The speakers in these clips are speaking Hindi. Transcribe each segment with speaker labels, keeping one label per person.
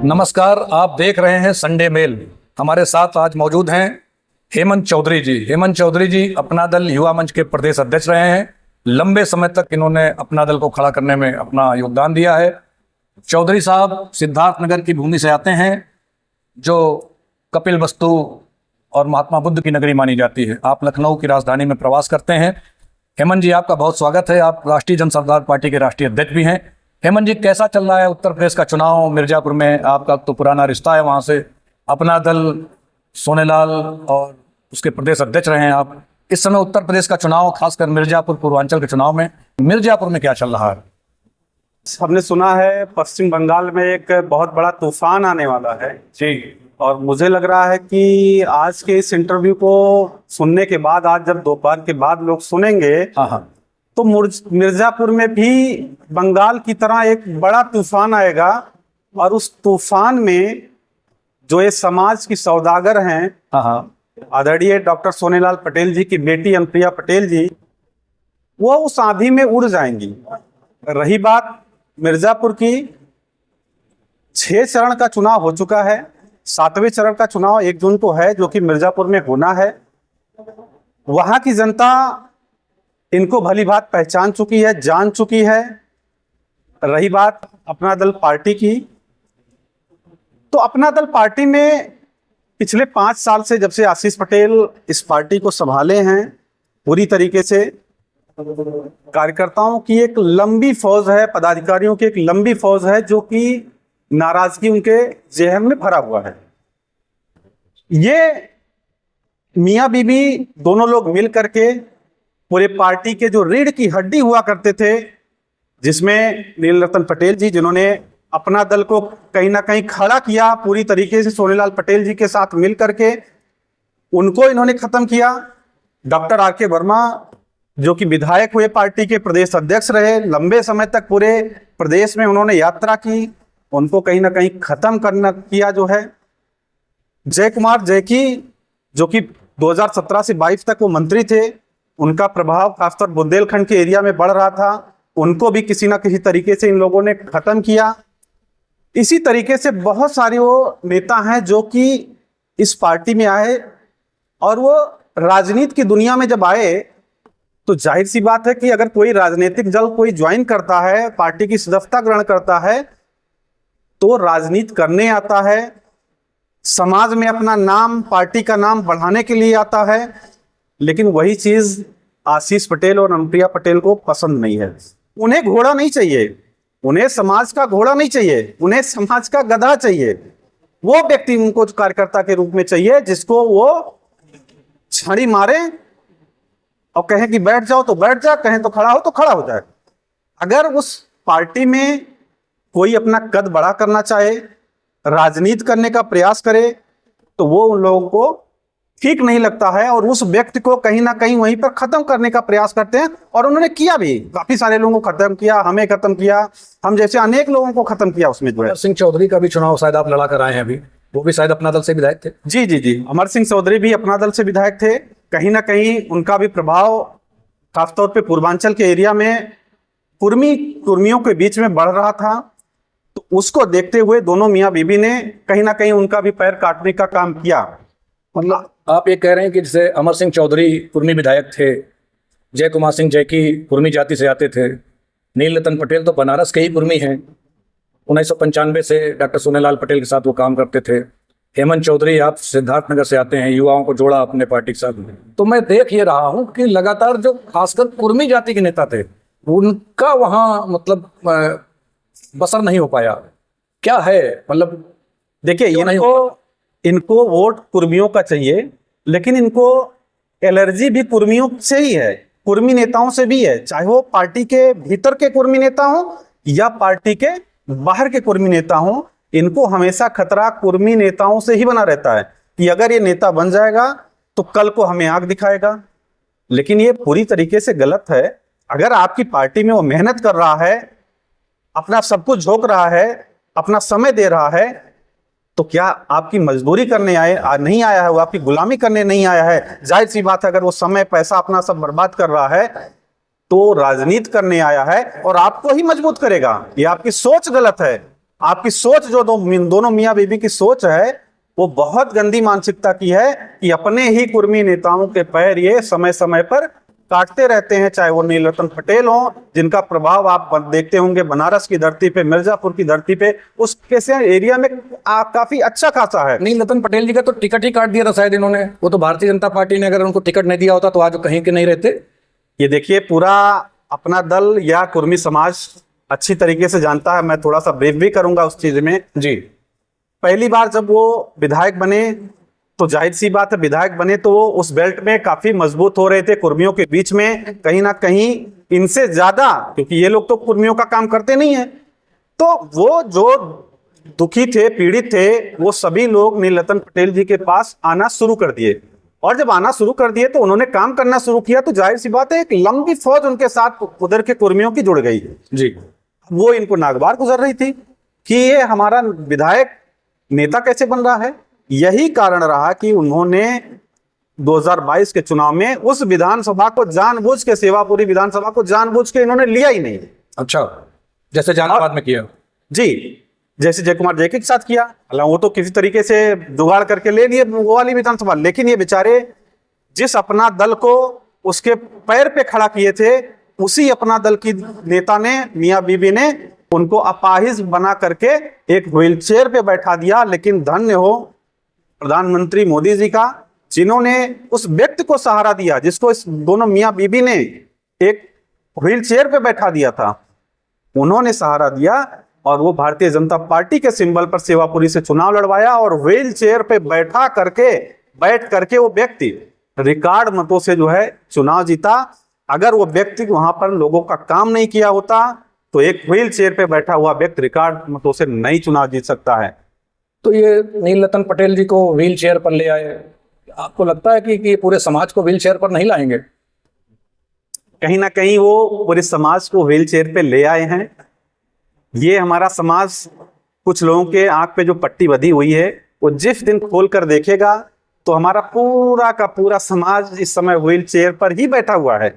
Speaker 1: नमस्कार, आप देख रहे हैं संडे मेल। हमारे साथ आज मौजूद हैं हेमंत चौधरी जी। हेमंत चौधरी जी अपना दल युवा मंच के प्रदेश अध्यक्ष रहे हैं। लंबे समय तक इन्होंने अपना दल को खड़ा करने में अपना योगदान दिया है। चौधरी साहब सिद्धार्थनगर की भूमि से आते हैं, जो कपिल वस्तु और महात्मा बुद्ध की नगरी मानी जाती है। आप लखनऊ की राजधानी में प्रवास करते हैं। हेमंत जी, आपका बहुत स्वागत है। आप राष्ट्रीय जनसंघ पार्टी के राष्ट्रीय अध्यक्ष भी हैं। हेमंत जी, कैसा चल रहा है उत्तर प्रदेश का चुनाव? मिर्जापुर में आपका तो पुराना रिश्ता है, वहां से अपना दल सोनेलाल और उसके प्रदेश अध्यक्ष रहे हैं आप। इस समय उत्तर प्रदेश का चुनाव, खासकर मिर्जापुर पूर्वांचल के चुनाव में मिर्जापुर में क्या चल रहा है?
Speaker 2: हमने सुना है पश्चिम बंगाल में एक बहुत बड़ा तूफान आने वाला है
Speaker 1: जी।
Speaker 2: और मुझे लग रहा है कि आज के इस इंटरव्यू को सुनने के बाद, आज जब दोपहर के बाद लोग सुनेंगे,
Speaker 1: हाँ,
Speaker 2: तो मिर्जापुर में भी बंगाल की तरह एक बड़ा तूफान आएगा। और उस तूफान में जो ये समाज की सौदागर हैं,
Speaker 1: हाँ,
Speaker 2: आदरणीय डॉक्टर सोनेलाल पटेल जी की बेटी अनुप्रिया पटेल जी, वो उस आंधी में उड़ जाएंगी। रही बात मिर्जापुर की, 6 चरण का चुनाव हो चुका है। 7वें चरण का चुनाव 1 जून को है, जो कि मिर्जापुर में होना है। वहां की जनता इनको भली बात पहचान चुकी है, जान चुकी है। रही बात अपना दल पार्टी की, तो अपना दल पार्टी में पिछले 5 साल से, जब से आशीष पटेल इस पार्टी को संभाले हैं, पूरी तरीके से कार्यकर्ताओं की एक लंबी फौज है, पदाधिकारियों की एक लंबी फौज है, जो कि नाराजगी उनके जेहन में भरा हुआ है। ये मियां बीबी दोनों लोग मिल करके पूरे पार्टी के जो रीढ़ की हड्डी हुआ करते थे, जिसमें नीलरतन पटेल जी, जिन्होंने अपना दल को कहीं ना कहीं खड़ा किया पूरी तरीके से सोनेलाल पटेल जी के साथ मिल करके, उनको इन्होंने खत्म किया। डॉक्टर आर के वर्मा, जो कि विधायक हुए, पार्टी के प्रदेश अध्यक्ष रहे, लंबे समय तक पूरे प्रदेश में उन्होंने यात्रा की, उनको कहीं ना कहीं खत्म करना किया जो है। जय कुमार जैकी, जो कि 2017 से 22 तक वो मंत्री थे, उनका प्रभाव खासतौर बुंदेलखंड के एरिया में बढ़ रहा था, उनको भी किसी ना किसी तरीके से इन लोगों ने खत्म किया। इसी तरीके से बहुत सारे वो नेता हैं जो कि इस पार्टी में आए, और वो राजनीति की दुनिया में जब आए, तो जाहिर सी बात है कि अगर कोई राजनीतिक दल कोई ज्वाइन करता है, पार्टी की सदस्यता ग्रहण करता है, तो राजनीति करने आता है, समाज में अपना नाम, पार्टी का नाम बढ़ाने के लिए आता है। लेकिन वही चीज आशीष पटेल और अनुप्रिया पटेल को पसंद नहीं है। उन्हें घोड़ा नहीं चाहिए, उन्हें समाज का घोड़ा नहीं चाहिए, उन्हें समाज का गधा चाहिए। वो व्यक्ति उनको कार्यकर्ता के रूप में चाहिए, जिसको वो छड़ी मारे और कहें कि बैठ जाओ तो बैठ जा, कहें तो खड़ा हो तो खड़ा हो जाए। अगर उस पार्टी में कोई अपना कद बड़ा करना चाहे, राजनीति करने का प्रयास करे, तो वो उन लोगों को ठीक नहीं लगता है, और उस व्यक्ति को कहीं ना कहीं वहीं पर खत्म करने का प्रयास करते हैं। और उन्होंने किया भी, काफी सारे लोगों को खत्म किया, हमें खत्म किया, हम जैसे अनेक लोगों को खत्म किया उसमें जो है।
Speaker 1: अमर सिंह चौधरी का भी चुनाव शायद आप लड़ा कर आए हैं अभी, वो भी शायद अपना दल से विधायक थे।
Speaker 2: जी जी जी, अमर सिंह चौधरी भी अपना दल से विधायक थे। कहीं ना कहीं उनका भी प्रभाव खासतौर पर पूर्वांचल के एरिया में कुर्मियों के बीच में बढ़ रहा था, तो उसको देखते हुए दोनों मियाँ बीबी ने कहीं ना कहीं उनका भी पैर काटने का काम किया।
Speaker 1: मतलब आप ये कह रहे हैं कि जैसे अमर सिंह चौधरी कुर्मी विधायक थे, जय कुमार सिंह जैकी कुर्मी जाति से आते थे, नीलरतन पटेल तो बनारस के ही कुर्मी हैं, 1995 से डॉक्टर सोनेलाल पटेल के साथ वो काम करते थे। हेमंत चौधरी, आप सिद्धार्थनगर से आते हैं, युवाओं को जोड़ा अपने पार्टी के साथ। तो मैं देख ये रहा हूँ कि लगातार जो खासकर कुर्मी जाति के नेता थे, उनका वहाँ मतलब बसर नहीं हो पाया। क्या है मतलब?
Speaker 2: देखिए, इनको वोट कुर्मियों का चाहिए, लेकिन इनको एलर्जी भी कुर्मियों से ही है, कुर्मी नेताओं से भी है, चाहे वो पार्टी के भीतर के कुर्मी नेता हो या पार्टी के बाहर के कुर्मी नेता हो। इनको हमेशा खतरा कुर्मी नेताओं से ही बना रहता है कि अगर ये नेता बन जाएगा तो कल को हमें आंख दिखाएगा। लेकिन ये पूरी तरीके से गलत है। अगर आपकी पार्टी में वो मेहनत कर रहा है, अपना सब कुछ झोंक रहा है, अपना समय दे रहा है, तो क्या आपकी मजदूरी करने नहीं आया है, वो आपकी गुलामी करने नहीं आया है। जाहिर सी बात है, अगर वो समय पैसा अपना सब बर्बाद कर रहा है, तो राजनीति करने आया है और आपको ही मजबूत करेगा। ये आपकी सोच गलत है। आपकी सोच जो दोनों मियाँ बीबी की सोच है वो बहुत गंदी मानसिकता की है कि अपने ही कुर्मी नेताओं के पैर ये समय समय पर काटते रहते हैं, चाहे वो नीलरतन पटेल हो, जिनका प्रभाव आप देखते होंगे बनारस की धरती पे, मिर्जापुर की धरती पे, उस कैसे एरिया में काफी अच्छा खासा है।
Speaker 1: नीलरतन पटेल जी का तो टिकट ही काट दिया था शायद इन्होंने, वो तो भारतीय जनता पार्टी ने अगर उनको टिकट नहीं दिया होता तो आज वो कहीं के नहीं रहते।
Speaker 2: ये देखिए, पूरा अपना दल या कुर्मी समाज अच्छी तरीके से जानता है, मैं थोड़ा सा ब्रीफ भी करूंगा उस चीज में
Speaker 1: जी।
Speaker 2: पहली बार जब वो विधायक बने तो जाहिर सी बात है, विधायक बने तो वो उस बेल्ट में काफी मजबूत हो रहे थे कुर्मियों के बीच में, कहीं ना कहीं इनसे ज्यादा, क्योंकि ये लोग तो कुर्मियों का काम करते नहीं है। तो वो जो दुखी थे, पीड़ित थे, वो सभी लोग नीलरतन पटेल जी के पास आना शुरू कर दिए, और जब आना शुरू कर दिए तो उन्होंने काम करना शुरू किया, तो जाहिर सी बात है एक लंबी फौज उनके साथ उधर के कुर्मियों की जुड़ गई
Speaker 1: जी।
Speaker 2: वो इनको नागवार गुजर रही थी कि ये हमारा विधायक नेता कैसे बन रहा है। यही कारण रहा कि उन्होंने 2022 के चुनाव में उस विधानसभा को जानबूझ के, सेवापुरी विधानसभा को जानबूझ के इन्होंने लिया ही नहीं।
Speaker 1: अच्छा, जैसे जहानाबाद में किया
Speaker 2: जी, जैसे जयकुमार जैकी के साथ किया, हालांकि वो तो किसी तरीके से जुगाड़ करके ले लिए वो वाली विधानसभा, लेकिन ये बेचारे जिस अपना दल को उसके पैर पे खड़ा किए थे, उसी अपना दल की नेता ने, मियां बीबी ने उनको अपाहिज बना करके एक व्हीलचेयर पे बैठा दिया। लेकिन धन्य हो प्रधानमंत्री मोदी जी का, जिन्होंने उस व्यक्ति को सहारा दिया जिसको इस दोनों मियां बीबी ने एक व्हीलचेयर पे बैठा दिया था, उन्होंने सहारा दिया और वो भारतीय जनता पार्टी के सिंबल पर सेवापुरी से चुनाव लड़वाया और व्हील चेयर पे बैठ करके वो व्यक्ति रिकॉर्ड मतों से जो है चुनाव जीता। अगर वो व्यक्ति वहां पर लोगों का काम नहीं किया होता तो एक व्हील चेयर पे बैठा हुआ व्यक्ति रिकॉर्ड मतों से नहीं चुनाव जीत सकता है।
Speaker 1: तो ये नीलरतन पटेल जी को व्हील चेयर पर ले आए, आपको लगता है कि पूरे समाज को व्हील चेयर पर नहीं लाएंगे?
Speaker 2: कहीं ना कहीं वो पूरे समाज को व्हील चेयर पे ले आए हैं। ये हमारा समाज, कुछ लोगों के आंख पे जो पट्टी बंधी हुई है, वो जिस दिन खोल कर देखेगा तो हमारा पूरा का पूरा समाज इस समय व्हील चेयर पर ही बैठा हुआ है।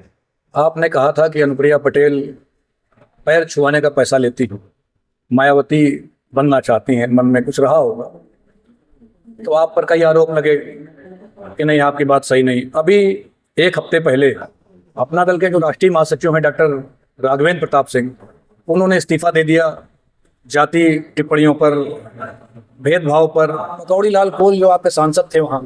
Speaker 1: आपने कहा था कि अनुप्रिया पटेल पैर छुआने का पैसा लेती है, मायावती बनना चाहती हैं, मन में कुछ रहा होगा, तो आप पर कई आरोप लगे कि नहीं, आपकी बात सही नहीं। अभी एक हफ्ते पहले अपना दल के जो राष्ट्रीय महासचिव हैं डॉक्टर राघवेंद्र प्रताप सिंह, उन्होंने इस्तीफा दे दिया जाति टिप्पणियों पर, भेदभाव पर। कौड़ी लाल कोल जो आपके सांसद थे वहाँ,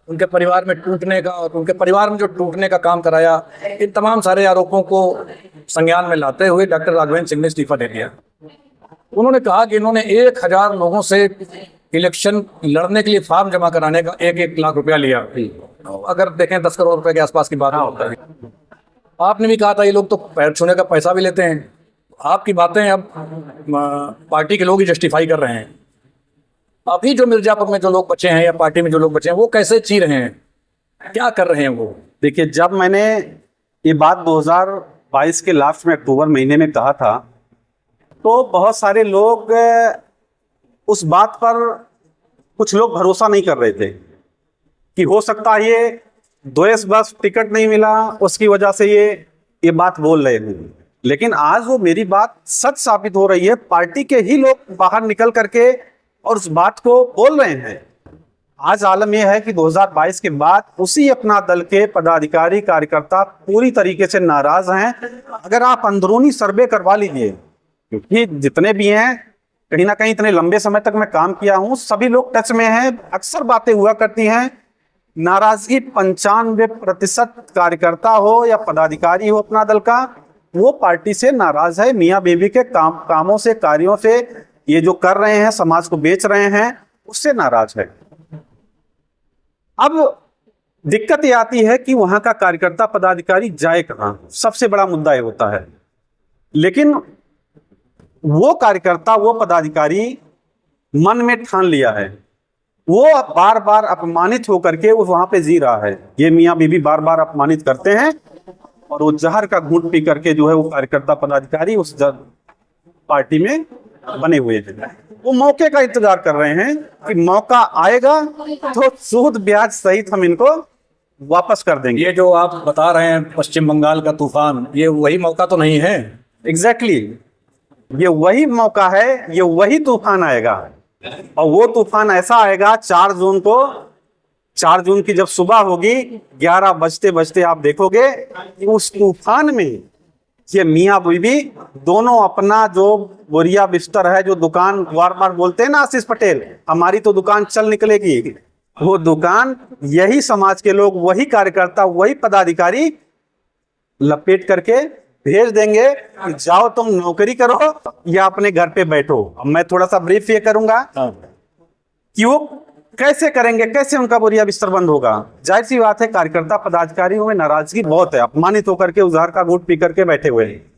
Speaker 1: उनके परिवार में टूटने का और उनके परिवार में जो टूटने का काम कराया, इन तमाम सारे आरोपों को संज्ञान में लाते हुए डॉक्टर राघवेंद्र सिंह ने इस्तीफा दे दिया। उन्होंने कहा कि इन्होंने 1000 लोगों से इलेक्शन लड़ने के लिए फॉर्म जमा कराने का 1-1 लाख रुपया लिया। अगर देखें 10 करोड़ रुपए के आसपास की बात होता है। आपने भी कहा था ये लोग तो पैर छूने का पैसा भी लेते हैं। आपकी बातें अब पार्टी के लोग ही जस्टिफाई कर रहे हैं। अभी जो मिर्जापुर में जो लोग बचे हैं या पार्टी में जो लोग बचे हैं, वो कैसे जी रहे हैं, क्या कर रहे हैं वो?
Speaker 2: देखिए, जब मैंने ये बात 2022 के लास्ट में अक्टूबर महीने में कहा था, तो बहुत सारे लोग उस बात पर, कुछ लोग भरोसा नहीं कर रहे थे कि हो सकता है ये द्वेष बस टिकट नहीं मिला उसकी वजह से ये बात बोल रहे हैं। लेकिन आज वो मेरी बात सच साबित हो रही है। पार्टी के ही लोग बाहर निकल करके और उस बात को बोल रहे हैं। आज आलम यह है कि 2022 के बाद उसी अपना दल के पदाधिकारी कार्यकर्ता पूरी तरीके से नाराज हैं। अगर आप अंदरूनी सर्वे करवा लीजिए, क्योंकि जितने भी हैं, कहीं ना कहीं इतने लंबे समय तक मैं काम किया हूं, सभी लोग टच में हैं, अक्सर बातें हुआ करती हैं। नाराजगी 95% कार्यकर्ता हो या पदाधिकारी हो अपना दल का, वो पार्टी से नाराज है। मियां बीबी के कामों से, कार्यों से, ये जो कर रहे हैं, समाज को बेच रहे हैं, उससे नाराज है। अब दिक्कत ये आती है कि वहां का कार्यकर्ता पदाधिकारी जाए कहां, सबसे बड़ा मुद्दा ये होता है। लेकिन वो कार्यकर्ता, वो पदाधिकारी मन में ठान लिया है, वो बार बार अपमानित होकर के वो वहां पे जी रहा है। ये मियां बीबी बार बार अपमानित करते हैं और वो जहर का घूंट पी करके जो है वो कार्यकर्ता पदाधिकारी उस पार्टी में बने हुए हैं। वो मौके का इंतजार कर रहे हैं कि मौका आएगा तो सूद ब्याज सहित हम इनको वापस कर देंगे।
Speaker 1: ये जो आप बता रहे हैं पश्चिम बंगाल का तूफान, ये वही मौका तो नहीं है?
Speaker 2: एग्जैक्टली ये वही मौका है, ये वही तूफान आएगा। और वो तूफान ऐसा आएगा 4 जून को, 4 जून की जब सुबह होगी 11 बजते बजते आप देखोगे कि उस तूफान में ये मियाँ बीवी दोनों अपना जो बोरिया बिस्तर है, जो दुकान बार बार बोलते हैं ना आशीष पटेल, हमारी तो दुकान चल निकलेगी, वो दुकान यही समाज के लोग, वही कार्यकर्ता, वही पदाधिकारी लपेट करके भेज देंगे कि जाओ तुम नौकरी करो या अपने घर पे बैठो। अब मैं थोड़ा सा ब्रीफ ये करूंगा कि वो कैसे करेंगे, कैसे उनका बोरिया बिस्तर बंद होगा। जाहिर सी बात है कार्यकर्ता पदाधिकारियों में नाराजगी बहुत है, अपमानित होकर के उजाड़ का घूंट पी करके बैठे हुए हैं।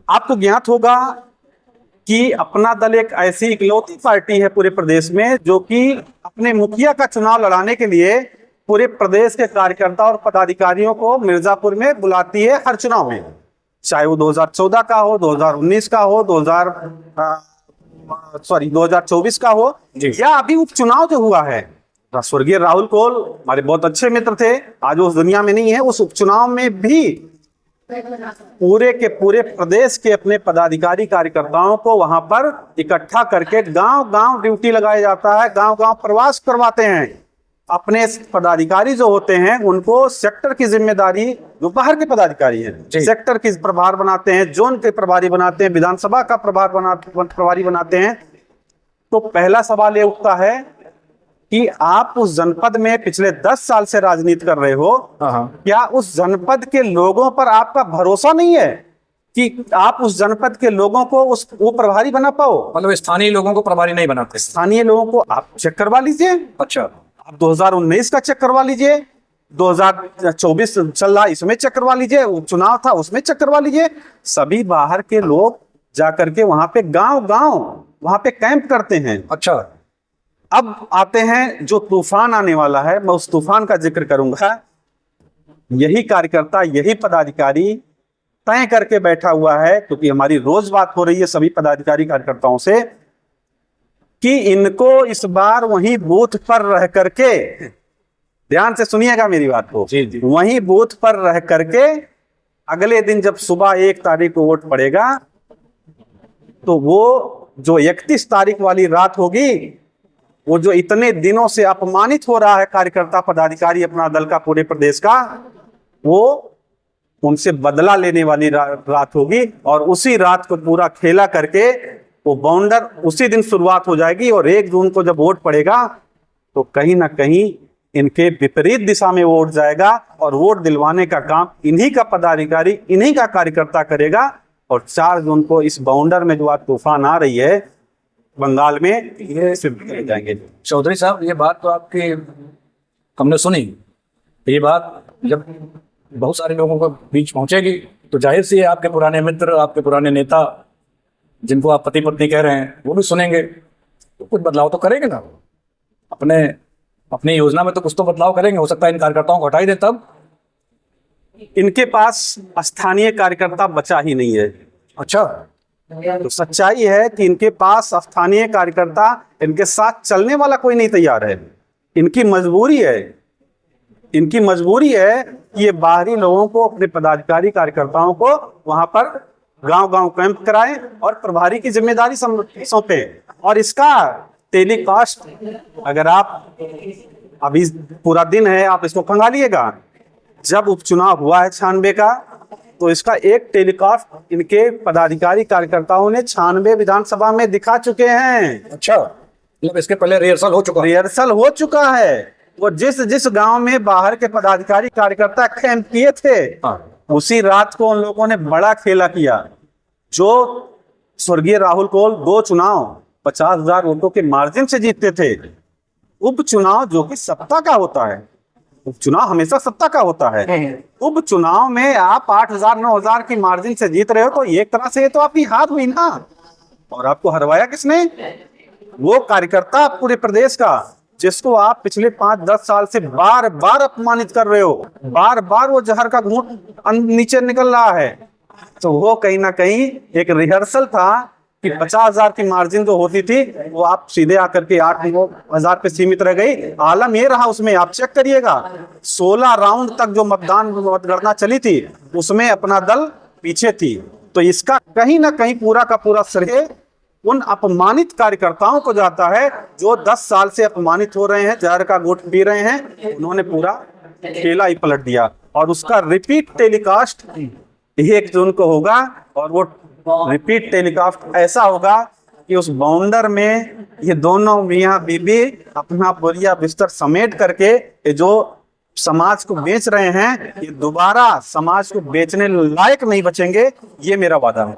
Speaker 2: आपको ज्ञात होगा कि अपना दल एक ऐसी इकलौती पार्टी है पूरे प्रदेश में जो कि अपने मुखिया का चुनाव लड़ाने के लिए पूरे प्रदेश के कार्यकर्ता और पदाधिकारियों को मिर्जापुर में बुलाती है हर चुनाव में, चाहे वो 2014 का हो, 2019 का हो, 2024 का हो, या अभी उपचुनाव जो हुआ है। स्वर्गीय राहुल कोल हमारे बहुत अच्छे मित्र थे, आज उस दुनिया में नहीं है। उस उपचुनाव में भी पूरे के पूरे प्रदेश के अपने पदाधिकारी कार्यकर्ताओं को वहां पर इकट्ठा करके गांव गांव ड्यूटी लगाया जाता है, गांव गांव प्रवास करवाते हैं। अपने पदाधिकारी जो होते हैं उनको सेक्टर की जिम्मेदारी, जो बाहर के पदाधिकारी हैं, सेक्टर की प्रभार बनाते हैं, जोन के प्रभारी बनाते हैं, विधानसभा का प्रभारी बनाते हैं। तो पहला सवाल ये उठता है कि आप उस जनपद में पिछले 10 साल से राजनीति कर रहे हो, क्या उस जनपद के लोगों पर आपका भरोसा नहीं है कि आप उस जनपद के लोगों को वो प्रभारी बना पाओ?
Speaker 1: मतलब स्थानीय लोगों को प्रभारी नहीं बनाते?
Speaker 2: स्थानीय लोगों को आप चेक करवा लीजिए।
Speaker 1: अच्छा,
Speaker 2: आप 2019 का चेक करवा लीजिए, 2024 चल रहा इसमें चेक करवा लीजिए, उपचुनाव था उसमें चेक करवा लीजिए। सभी बाहर के लोग जाकर के वहां पे गांव गांव वहां पे कैंप करते हैं।
Speaker 1: अच्छा,
Speaker 2: अब आते हैं जो तूफान आने वाला है, मैं उस तूफान का जिक्र करूंगा। यही कार्यकर्ता, यही पदाधिकारी तय करके बैठा हुआ है, क्योंकि हमारी रोज बात हो रही है सभी पदाधिकारी कार्यकर्ताओं से कि इनको इस बार वहीं बूथ पर रह करके, ध्यान से सुनिएगा मेरी बात को, वहीं बूथ पर रह करके अगले दिन जब सुबह 1 तारीख को वोट पड़ेगा तो वो जो 31 तारीख वाली रात होगी, वो जो इतने दिनों से अपमानित हो रहा है कार्यकर्ता पदाधिकारी अपना दल का पूरे प्रदेश का, वो उनसे बदला लेने वाली रात होगी। और उसी रात को पूरा खेला करके वो बाउंडर उसी दिन शुरुआत हो जाएगी। और 1 जून को जब वोट पड़ेगा तो कहीं ना कहीं इनके विपरीत दिशा में वोट जाएगा और वोट दिलवाने का काम इन्हीं का पदाधिकारी, इन्हीं का कार्यकर्ता करेगा। और 4 जून को इस बाउंडर में जो आज तूफान आ रही है बंगाल में, ये सिर्फ जाएंगे।
Speaker 1: चौधरी साहब, ये बात तो आपकी हमने सुनी, ये बात जब बहुत सारे लोगों के बीच पहुंचेगी तो जाहिर सी है आपके पुराने मित्र, आपके पुराने नेता जिनको आप पति पत्नी कह रहे हैं, वो भी सुनेंगे, तो कुछ बदलाव तो करेंगे ना अपनी योजना में, तो कुछ तो बदलाव करेंगे। हो सकता है इन कार्यकर्ताओं को हटा ही दे। तब
Speaker 2: इनके पास स्थानीय कार्यकर्ता बचा ही नहीं है।
Speaker 1: अच्छा,
Speaker 2: तो सच्चाई है कि इनके पास स्थानीय कार्यकर्ता, इनके साथ चलने वाला कोई नहीं तैयार है। इनकी मजबूरी है, इनकी मजबूरी है कि ये बाहरी लोगों को, अपने पदाधिकारी कार्यकर्ताओं को वहां पर गांव गांव कैंप कराएं और प्रभारी की जिम्मेदारी सौंपे। और इसका टेलीकास्ट, अगर आप अभी पूरा दिन है, आप इसको खंगालिएगा, जब उपचुनाव हुआ है 96 का, तो इसका एक टेलीकास्ट इनके पदाधिकारी कार्यकर्ताओं ने 96 विधानसभा में दिखा चुके हैं।
Speaker 1: अच्छा, मतलब इसके पहले
Speaker 2: रिहर्सल हो चुका है। वो जिस गांव में बाहर के पदाधिकारी कार्यकर्ता कैंप किए थे, उसी रात को उन लोगों ने बड़ा खेला किया। जो स्वर्गीय राहुल कोल 2 चुनाव 50,000 वोटों के मार्जिन से जीतते थे, उपचुनाव जो कि सत्ता का होता है, उपचुनाव हमेशा सत्ता का होता है, उपचुनाव में आप 8,000 9,000 की मार्जिन से जीत रहे हो, तो एक तरह से ये तो आपकी हार हुई ना। और आपको हरवाया किसने? वो कार्यकर्ता पूरे प्रदेश का, जिसको आप पिछले 5-10 साल से बार बार अपमानित कर रहे हो, बार बार वो जहर का घूंट नीचे निकल रहा है। तो वो कहीं ना कहीं एक रिहर्सल था कि 50,000 की मार्जिन जो होती थी, वो आप सीधे आकर के 8,000 पे सीमित रह गई। आलम ये रहा, उसमें आप चेक करिएगा 16 राउंड तक जो मतगणना चली थी, उसमें अपना दल पीछे थी। तो इसका कहीं ना कहीं पूरा का पूरा श्रेय उन अपमानित कार्यकर्ताओं को जाता है जो 10 साल से अपमानित हो रहे हैं, जहर का घूंट पी रहे हैं। उन्होंने पूरा खेला ही पलट दिया और उसका रिपीट टेलीकास्ट 1 जून को होगा। और वो रिपीट टेलीकास्ट ऐसा होगा कि उस बाउंडर में ये दोनों मियां बीबी अपना बोरिया बिस्तर समेट करके ये जो समाज को बेच रहे हैं, ये दोबारा समाज को बेचने लायक नहीं बचेंगे, ये मेरा वादा है।